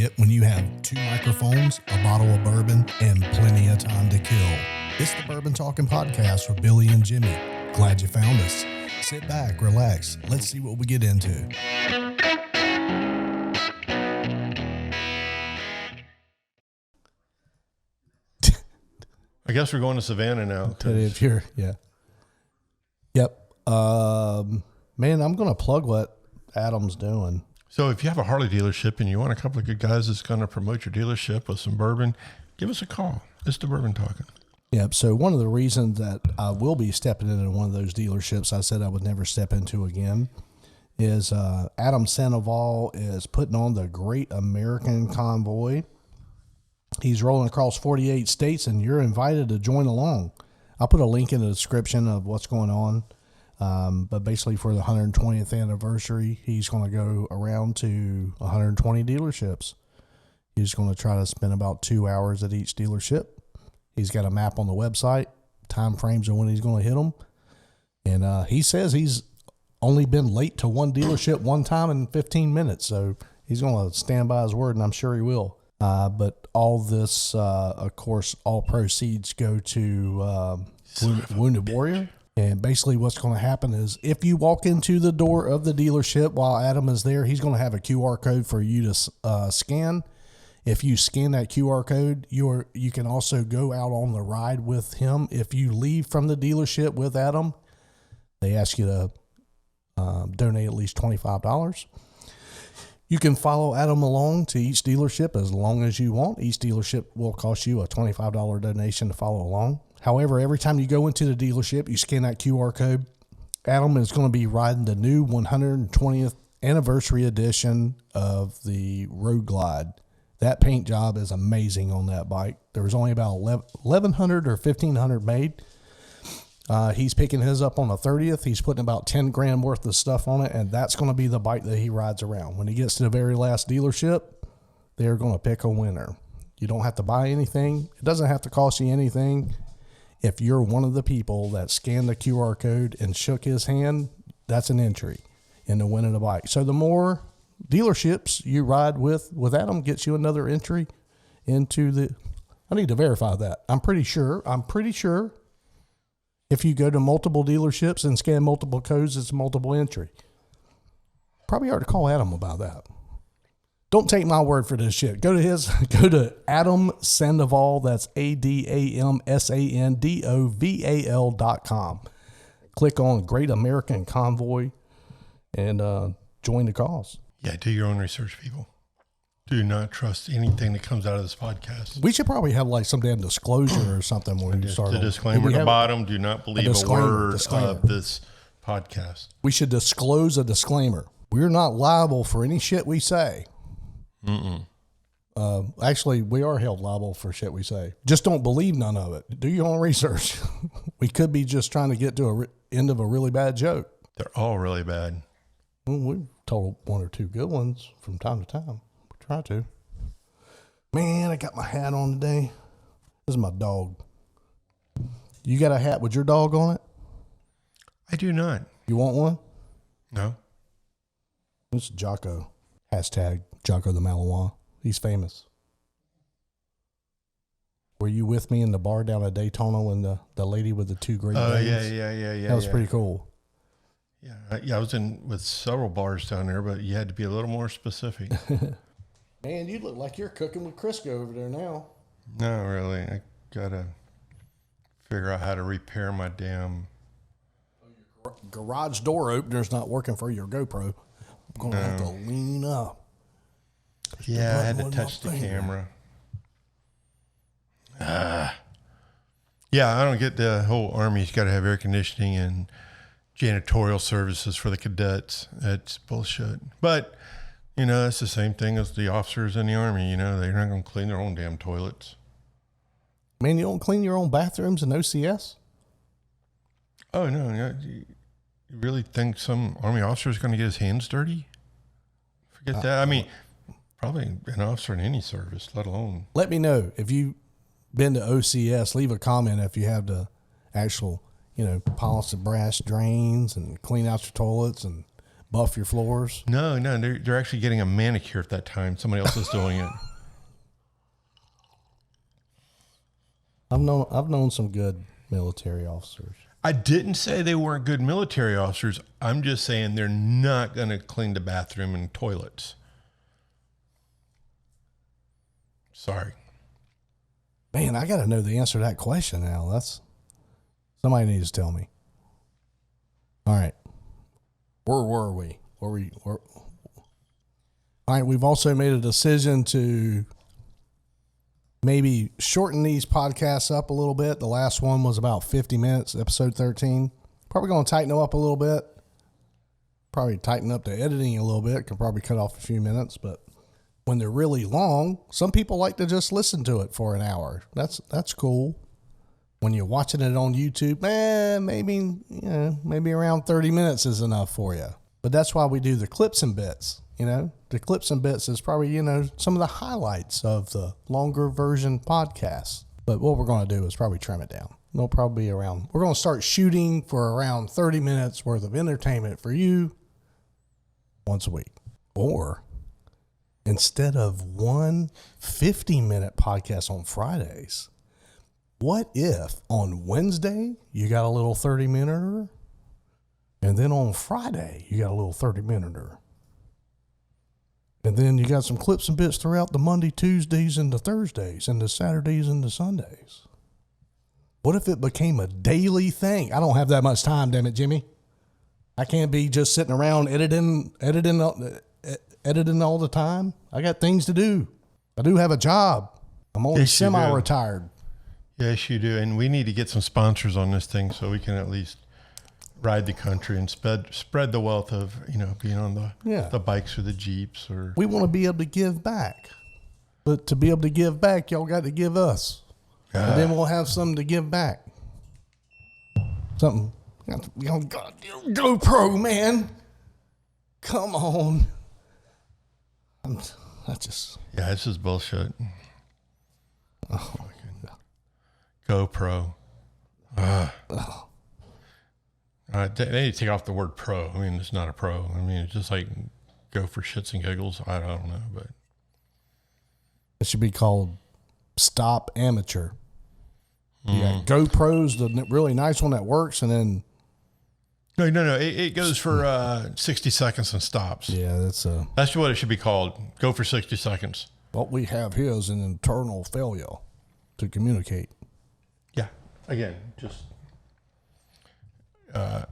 get when you have 2 microphones, a bottle of bourbon, and plenty of time to kill. It's the Bourbon Talking Podcast with Billy and Jimmy. Glad you found us. Sit back, relax. Let's see what we get into. I guess we're going to Savannah now. If you're, yeah. Yep. Man, I'm going to plug what Adam's doing. So if you have a Harley dealership and you want a couple of good guys that's going to promote your dealership with some bourbon, give us a call. It's the Bourbon Talking. Yep. So one of the reasons that I will be stepping into one of those dealerships I said I would never step into again is Adam Sandovol is putting on the Great American Convoy. He's rolling across 48 states, and you're invited to join along. I'll put a link in the description of what's going on. But basically for the 120th anniversary, he's going to go around to 120 dealerships. He's going to try to spend about 2 hours at each dealership. He's got a map on the website, time frames of when he's going to hit them. And he says he's only been late to one dealership one time in 15 minutes. So he's going to stand by his word, and I'm sure he will. But all this, of course, all proceeds go to Wounded Warrior. And basically what's going to happen is if you walk into the door of the dealership while Adam is there, he's going to have a QR code for you to scan. If you scan that QR code, you can also go out on the ride with him. If you leave from the dealership with Adam, they ask you to donate at least $25. You can follow Adam along to each dealership as long as you want. Each dealership will cost you a $25 donation to follow along. However, every time you go into the dealership, you scan that QR code. Adam is going to be riding the new 120th anniversary edition of the Road Glide. That paint job is amazing on that bike. There was only about 1,100 or 1,500 made. He's picking his up on the 30th. He's putting about 10 grand worth of stuff on it, and that's going to be the bike that he rides around. When he gets to the very last dealership, they're going to pick a winner. You don't have to buy anything. It doesn't have to cost you anything. If you're one of the people that scanned the QR code and shook his hand, that's an entry into winning a bike. So the more dealerships you ride with Adam gets you another entry into the, I need to verify that. I'm pretty sure if you go to multiple dealerships and scan multiple codes, it's multiple entry. Probably ought to call Adam about that. Don't take my word for this shit. Go to Adam Sandovol. That's ADAMSANDOVAL.com. Click on Great American Convoy and join the cause. Yeah, do your own research, people. Do not trust anything that comes out of this podcast. We should probably have like some damn disclosure or something when you start. The disclaimer at the bottom, do not believe a word of this podcast. We should disclose a disclaimer. We're not liable for any shit we say. Actually, we are held liable for shit we say. Just don't believe none of it. Do your own research. We could be just trying to get to end of a really bad joke. They're all really bad. Well, we've told one or two good ones from time to time. We try to. Man, I got my hat on today. This is my dog. You got a hat with your dog on it? I do not. You want one? No. This is Jocko. Hashtag Jocko the Malinois. He's famous. Were you with me in the bar down at Daytona when the lady with the 2 great names? Yeah. That was pretty cool. Yeah, I was in with several bars down there, but you had to be a little more specific. Man, you look like you're cooking with Crisco over there now. No, really. I got to figure out how to repair my damn... Garage door opener's not working for your GoPro. I'm going to have to lean up. Yeah, I had to touch the camera. Yeah, I don't get the whole Army's got to have air conditioning and janitorial services for the cadets. That's bullshit. But, it's the same thing as the officers in the Army. They're not going to clean their own damn toilets. Man, you don't clean your own bathrooms in OCS? Oh, no. You really think some Army officer is going to get his hands dirty? Forget that. I mean... Probably an officer in any service, let alone. Let me know if you've been to OCS. Leave a comment if you have the actual, polish the brass drains and clean out your toilets and buff your floors? No, they're actually getting a manicure at that time. Somebody else is doing it. I've known some good military officers. I didn't say they weren't good military officers. I'm just saying they're not going to clean the bathroom and toilets. Sorry. Man, I got to know the answer to that question now. Somebody needs to tell me. All right. Where were we? All right. We've also made a decision to maybe shorten these podcasts up a little bit. The last one was about 50 minutes, episode 13. Probably going to tighten them up a little bit. Probably tighten up the editing a little bit. Can probably cut off a few minutes, but when they're really long, some people like to just listen to it for an hour. That's cool. When you're watching it on YouTube, maybe around 30 minutes is enough for you. But that's why we do the clips and bits. The clips and bits is probably, some of the highlights of the longer version podcasts. But what we're going to do is probably trim it down. We're going to start shooting for around 30 minutes worth of entertainment for you once a week. Or instead of one 50-minute podcast on Fridays, what if on Wednesday you got a little 30-minute, and then on Friday you got a little 30-minute, and then you got some clips and bits throughout the Monday, Tuesdays, and the Thursdays, and the Saturdays, and the Sundays? What if it became a daily thing? I don't have that much time, damn it, Jimmy. I can't be just sitting around editing all the time. I got things to do. I do have a job. I'm only semi-retired. Yes, you do. And we need to get some sponsors on this thing so we can at least ride the country and spread the wealth of, being on the bikes or the Jeeps. Or we want to be able to give back. But to be able to give back, y'all got to give us. And then we'll have something to give back. Something. GoPro, man. Come on. this is bullshit. Oh, GoPro. They need to take off the word pro. I mean, it's not a pro. I mean, it's just like go for shits and giggles. I don't know, but it should be called Stop Amateur. You got GoPro's the really nice one that works, and then no. It goes for 60 seconds and stops. Yeah, that's what it should be called. Go for 60 seconds. What we have here is an internal failure to communicate. Yeah. Again, just I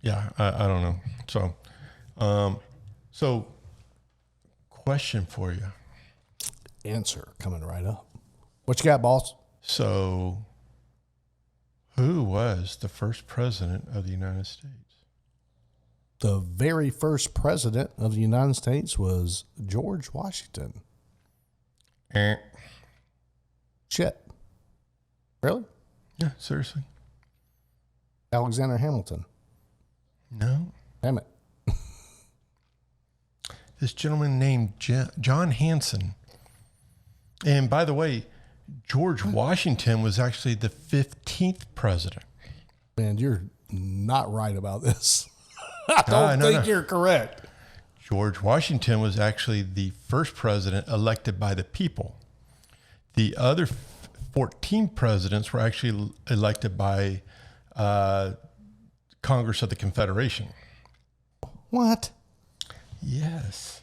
don't know. So question for you. Answer coming right up. What you got, boss? So, who was the first president of the United States? The very first president of the United States was George Washington. Shit. Really? Yeah, seriously. Alexander Hamilton. No. Damn it. This gentleman named John Hanson. And by the way, George Washington was actually the 15th president. Man, you're not right about this. I don't think you're correct. George Washington was actually the first president elected by the people. The other 14 presidents were actually elected by Congress of the Confederation. What? Yes.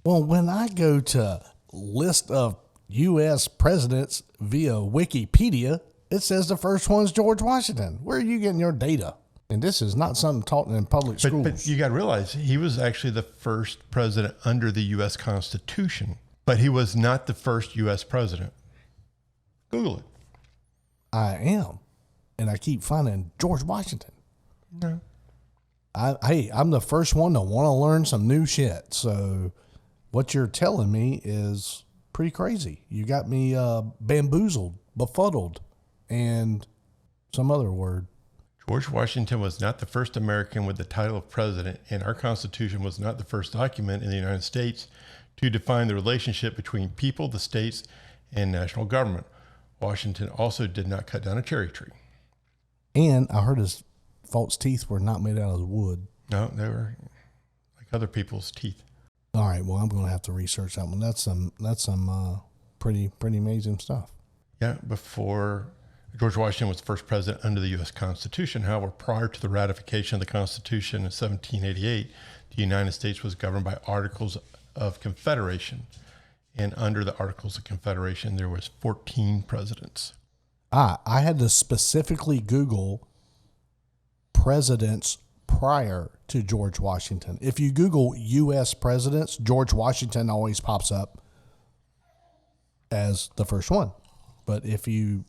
Well, when I go to list of U.S. presidents via Wikipedia, it says the first one's George Washington. Where are you getting your data? And this is not something taught in public schools. But you got to realize he was actually the first president under the U.S. Constitution, but he was not the first U.S. president. Google it. I am. And I keep finding George Washington. No. I'm the first one to want to learn some new shit. So what you're telling me is pretty crazy. You got me bamboozled, befuddled, and some other word. George Washington was not the first American with the title of president, and our Constitution was not the first document in the United States to define the relationship between people, the states, and national government. Washington also did not cut down a cherry tree. And I heard his false teeth were not made out of wood. No, they were like other people's teeth. All right. Well, I'm going to have to research that one. That's some pretty amazing stuff. Yeah, before George Washington was the first president under the U.S. Constitution. However, prior to the ratification of the Constitution in 1788, the United States was governed by Articles of Confederation. And under the Articles of Confederation, there was 14 presidents. I had to specifically Google presidents prior to George Washington. If you Google U.S. presidents, George Washington always pops up as the first one. But if you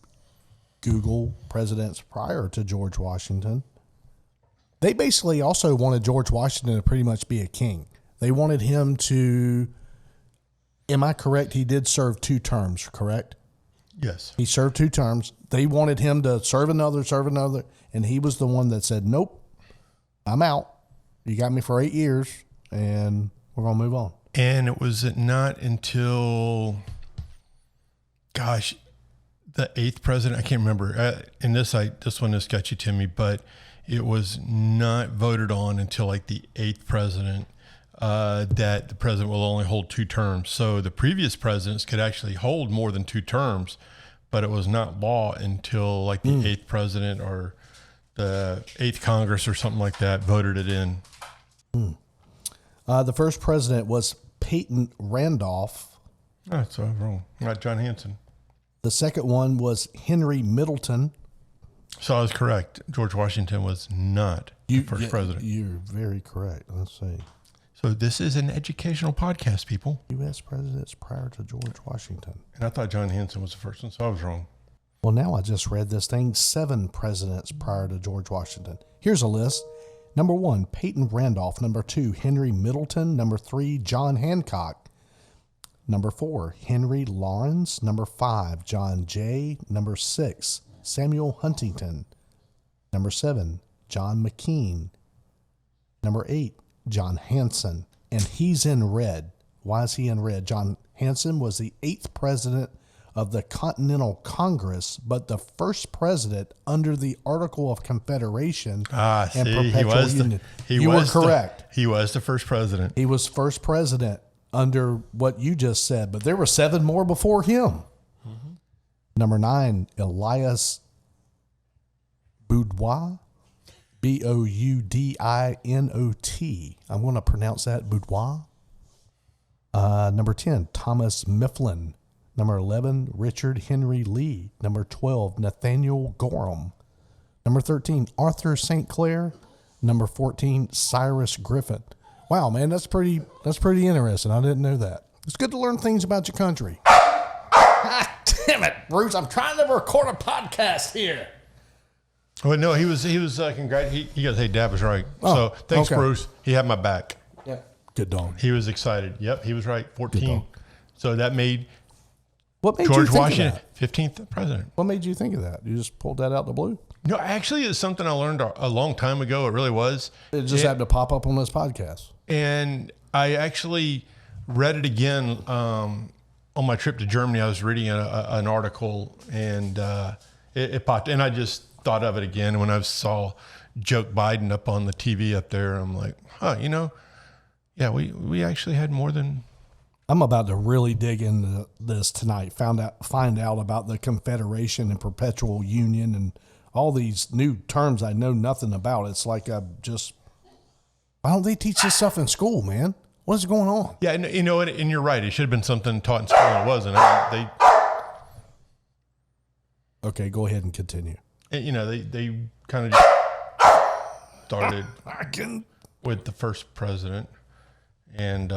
Google presidents prior to George Washington, they basically also wanted George Washington to pretty much be a king. They wanted him to, am I correct? He did serve 2 terms, correct? Yes. He served 2 terms. They wanted him to serve another, and he was the one that said, nope, I'm out. You got me for 8 years, and we're going to move on. And it was not until, gosh, the 8th president, I can't remember. This one is sketchy to me, but it was not voted on until like the 8th president that the president will only hold 2 terms. So the previous presidents could actually hold more than 2 terms, but it was not law until like the 8th president or the 8th Congress or something like that voted it in. The first president was Peyton Randolph. Oh, that's wrong. Not John Hanson. The second one was Henry Middleton. So I was correct. George Washington was not the first president. You're very correct. Let's see. So this is an educational podcast, people. U.S. presidents prior to George Washington. And I thought John Hanson was the first one, so I was wrong. Well, now I just read this thing. 7 presidents prior to George Washington. Here's a list. Number 1, Peyton Randolph. Number 2, Henry Middleton. Number 3, John Hancock. Number 4, Henry Lawrence. Number 5, John Jay. Number 6, Samuel Huntington. Number 7, John McKean. Number 8, John Hanson. And he's in red. Why is he in red? John Hanson was the 8th president of the Continental Congress, but the first president under the Article of Confederation and Perpetual Union. You were correct. He was the first president. He was first president under what you just said, but there were 7 more before him. Mm-hmm. Number 9, Elias Boudoir, Boudinot. I'm going to pronounce that Boudoir. Number 10, Thomas Mifflin. Number 11, Richard Henry Lee. Number 12, Nathaniel Gorham. Number 13, Arthur St. Clair. Number 14, Cyrus Griffin. Wow, man, that's pretty interesting. I didn't know that. It's good to learn things about your country. Damn it, Bruce! I'm trying to record a podcast here. Well, no, he was congrats. He goes, "Hey, Dad was right." So thanks, okay. Bruce. He had my back. Yeah, good dog. He was excited. Yep, he was right. 14. So that made George you think Washington 15th president. What made you think of that? You just pulled that out of the blue? No, actually, it's something I learned a long time ago. It really was. It just happened to pop up on this podcast. And I actually read it again on my trip to Germany. I was reading an article, and it popped. And I just thought of it again when I saw Joe Biden up on the TV up there. I'm like, yeah, we actually had more than. I'm about to really dig into this tonight. Find out about the Confederation and Perpetual Union and all these new terms I know nothing about. It's like why don't they teach this stuff in school, man? What is going on? Yeah, and you're right. It should have been something taught in school, and it wasn't. Okay, go ahead and continue. They kind of just started with the first president. And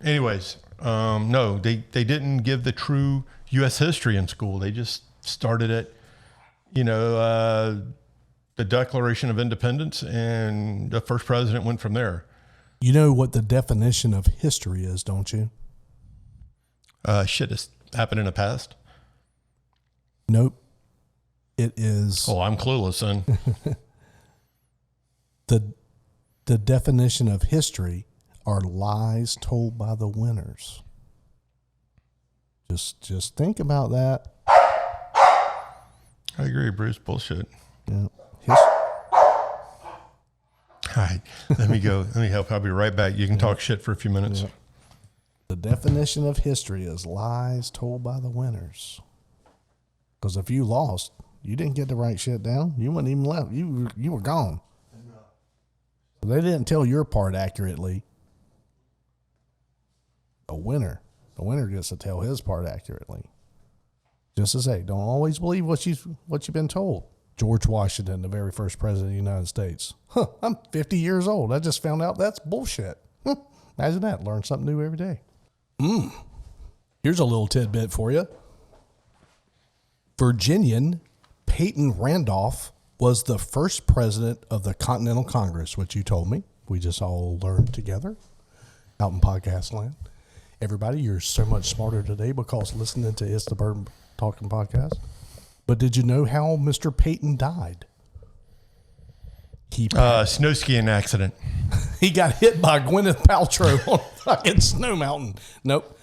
anyways, no, they didn't give the true U.S. history in school. They just started at, the Declaration of Independence, and the first president went from there. You know what the definition of history is, don't you? Shit has happened in the past. Nope. It is. Oh, I'm clueless, son. The definition of history are lies told by the winners. Just think about that. I agree, Bruce. Bullshit. Yeah. right, let me go. Let me help. I'll be right back. You can talk shit for a few minutes. Yeah. The definition of history is lies told by the winners. Because if you lost, you didn't get the right shit down. You weren't even left. You were gone. So they didn't tell your part accurately. The winner gets to tell his part accurately. Just to say, don't always believe what you've been told. George Washington, the very first president of the United States. I'm 50 years old. I just found out that's bullshit. Imagine that. Learn something new every day. Here's a little tidbit for you. Virginian Peyton Randolph was the first president of the Continental Congress, which you told me. We just all learned together out in podcast land. Everybody, you're so much smarter today because listening to It's the Bourbon Talking Podcast. But did you know how Mr. Peyton died? Snow skiing accident. He got hit by Gwyneth Paltrow on a fucking snow mountain. Nope.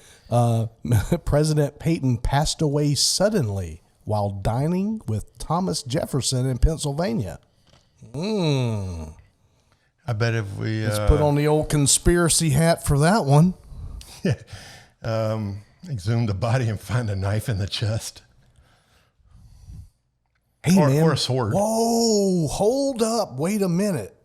President Peyton passed away suddenly while dining with Thomas Jefferson in Pennsylvania. I bet if we... Let's put on the old conspiracy hat for that one. Exhume the body and find a knife in the chest. Hey, man. Or a sword. Whoa, hold up. Wait a minute.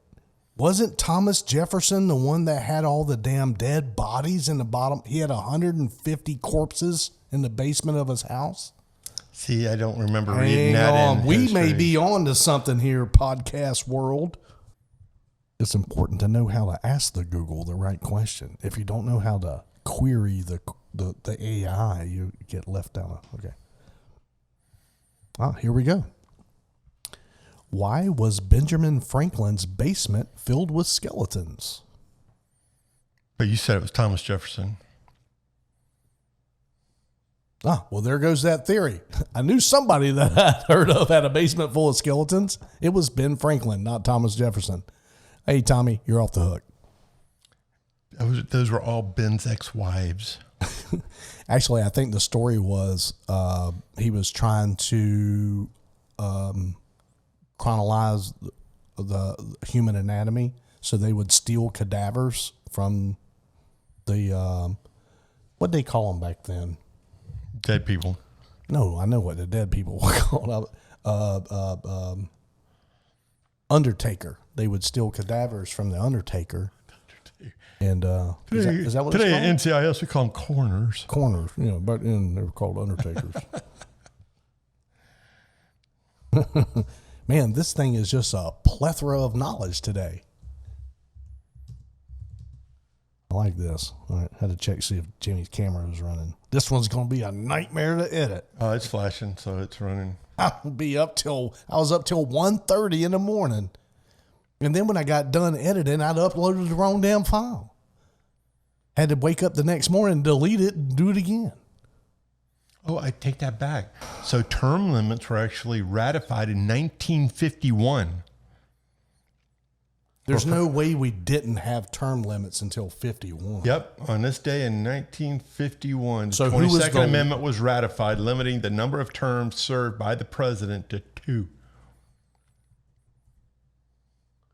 Wasn't Thomas Jefferson the one that had all the damn dead bodies in the bottom? He had 150 corpses in the basement of his house. See, I don't remember reading that. Hang on. We may be on to something here, podcast world. It's important to know how to ask the Google the right question. If you don't know how to query the AI, you get left down. Okay. Here we go. Why was Benjamin Franklin's basement filled with skeletons? But you said it was Thomas Jefferson. Well, there goes that theory. I knew somebody that I'd heard of had a basement full of skeletons. It was Ben Franklin, not Thomas Jefferson. Hey, Tommy, you're off the hook. Those were all Ben's ex-wives. Actually, I think the story was he was trying to chronologize the human anatomy, so they would steal cadavers from the what they call them back then. Dead people. No, I know what the dead people were called. Undertaker. They would steal cadavers from the Undertaker. And is that what it's called? Today at NCIS we call them coroners. Corners, but they were called Undertakers. Man, this thing is just a plethora of knowledge today. I like this. All right, had to check see if Jimmy's camera is running. This one's going to be a nightmare to edit. Oh, it's flashing, so it's running. I was up till 1:30 in the morning. And then when I got done editing, I'd uploaded the wrong damn file. Had to wake up the next morning, delete it, and do it again. Oh, I take that back. So term limits were actually ratified in 1951. There's no way we didn't have term limits until 51. Yep. On this day in 1951, So the who was 22nd Amendment was ratified, limiting the number of terms served by the president to 2.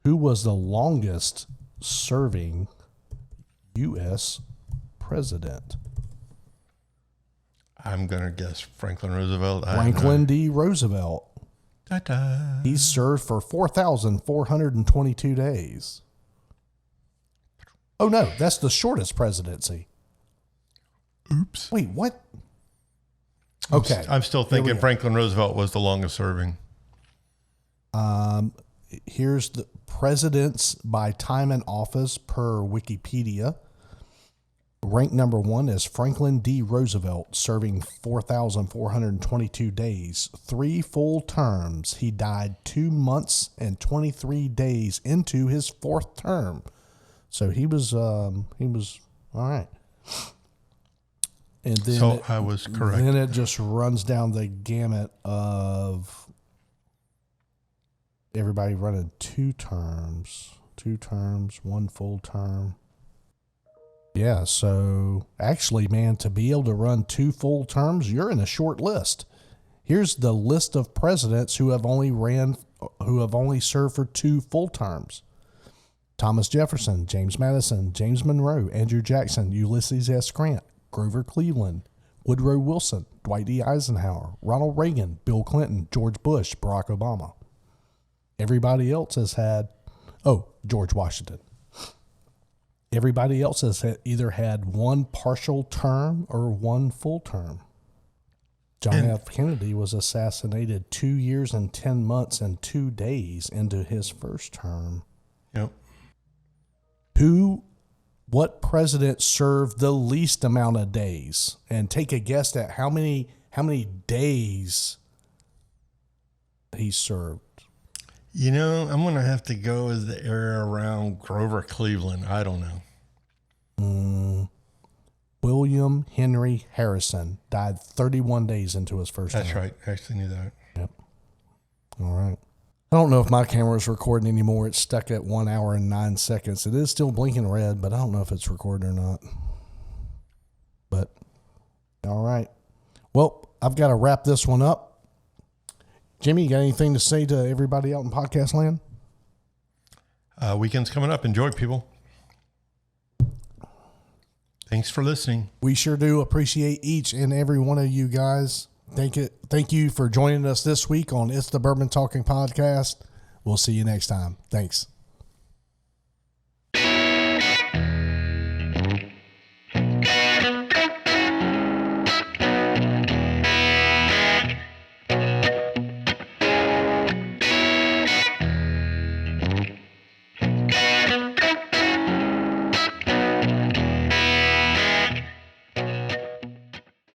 Who was the longest serving U.S. president? I'm going to guess Franklin Roosevelt. Franklin D. Roosevelt. Ta-da. He served for 4,422 days. Oh, no, that's the shortest presidency. Oops. Wait, what? Okay. I'm still thinking Franklin Roosevelt was the longest serving. Here's the presidents by time in office per Wikipedia. Ranked number 1 is Franklin D. Roosevelt, serving 4,422 days, 3 full terms. He died 2 months and 23 days into his 4th term. So he was all right. And then I was correct. Then it just runs down the gamut of everybody running 2 terms, 1 full term. Yeah, so actually, man, to be able to run 2 full terms, you're in a short list. Here's the list of presidents who have only served for 2 full terms. Thomas Jefferson, James Madison, James Monroe, Andrew Jackson, Ulysses S. Grant, Grover Cleveland, Woodrow Wilson, Dwight D. Eisenhower, Ronald Reagan, Bill Clinton, George Bush, Barack Obama. Everybody else has had, George Washington. Everybody else has either had one partial term or one full term. John F. Kennedy was assassinated 2 years and 10 months and 2 days into his first term. Yep. What president served the least amount of days? And take a guess at how many days he served. You know, I'm going to have to go as the area around Grover Cleveland. I don't know. William Henry Harrison died 31 days into his first term. That's right. I actually knew that. Yep. All right. I don't know if my camera is recording anymore. It's stuck at 1 hour and 9 seconds. It is still blinking red, but I don't know if it's recording or not. But, all right. Well, I've got to wrap this one up. Jimmy, you got anything to say to everybody out in podcast land? Weekend's coming up. Enjoy, people. Thanks for listening. We sure do appreciate each and every one of you guys. Thank you for joining us this week on It's the Bourbon Talking Podcast. We'll see you next time. Thanks.